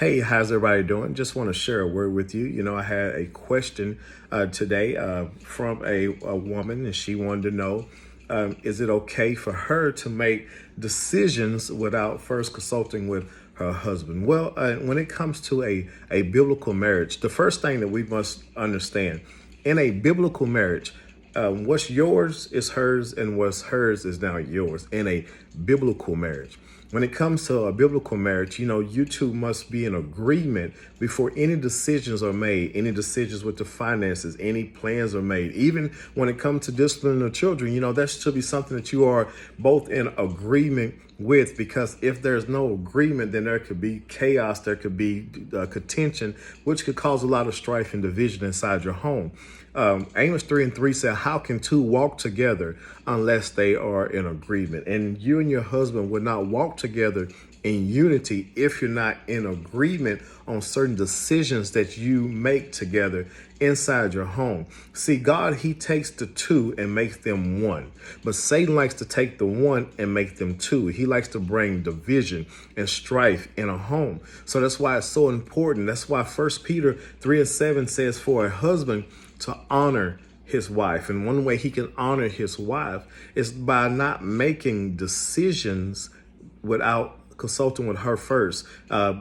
Hey, how's everybody doing? Just want to share a word with you. I had a question today from a woman, and she wanted to know, is it okay for her to make decisions without first consulting with her husband? Well, when it comes to a biblical marriage, the first thing that we must understand in a biblical marriage, what's yours is hers, and what's hers is now yours in a biblical marriage. When it comes to a biblical marriage, you two must be in agreement before any decisions are made, any decisions with the finances, any plans are made. Even when it comes to disciplining the children, that should be something that you are both in agreement with, because if there's no agreement, then there could be chaos, there could be contention, which could cause a lot of strife and division inside your home. Amos 3:3 said, how can two walk together unless they are in agreement? And you and your husband would not walk together in unity if you're not in agreement on certain decisions that you make together inside your home. See, God, he takes the two and makes them one. But Satan likes to take the one and make them two. He likes to bring division and strife in a home. So that's why it's so important. That's why 1 Peter 3:7 says for a husband to honor his wife. And one way he can honor his wife is by not making decisions without consulting with her first,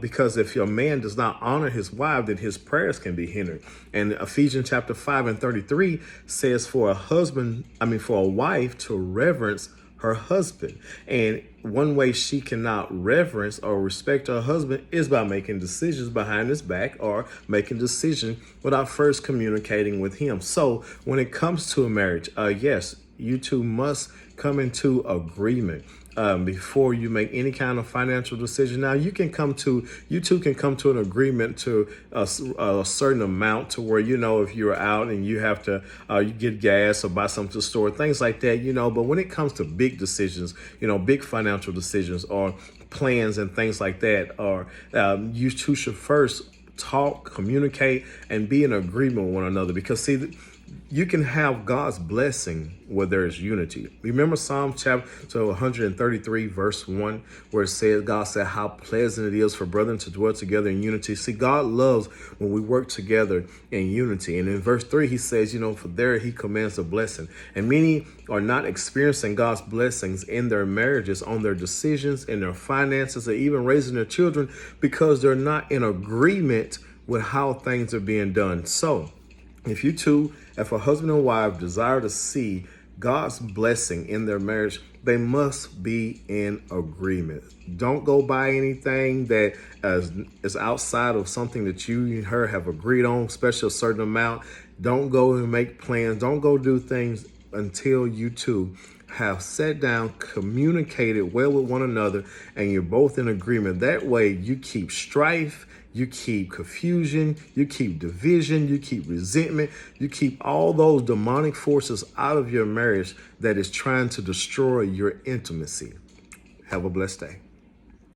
because if your man does not honor his wife, then his prayers can be hindered. And Ephesians chapter 5:33 says for a wife to reverence her husband. And one way she cannot reverence or respect her husband is by making decisions behind his back or making decisions without first communicating with him. So when it comes to a marriage, yes, you two must come into agreement before you make any kind of financial decision. Now, you two can come to an agreement to a certain amount to where, if you're out and you have to you get gas or buy something to the store, things like that, but when it comes to big decisions, big financial decisions or plans and things like that, or you two should first talk, communicate, and be in agreement with one another. Because see, you can have God's blessing where there is unity. Remember Psalm chapter 133, verse 1, where it says, God said, how pleasant it is for brethren to dwell together in unity. See, God loves when we work together in unity. And in verse 3, he says, for there he commands a blessing. And many are not experiencing God's blessings in their marriages, on their decisions, in their finances, or even raising their children, because they're not in agreement with how things are being done. So, if a husband and wife desire to see God's blessing in their marriage, they must be in agreement. Don't go buy anything that is outside of something that you and her have agreed on, especially a certain amount. Don't go and make plans. Don't go do things until you two have sat down, communicated well with one another, and you're both in agreement. That way you keep strife, you keep confusion, you keep division, you keep resentment, you keep all those demonic forces out of your marriage that is trying to destroy your intimacy. Have a blessed day.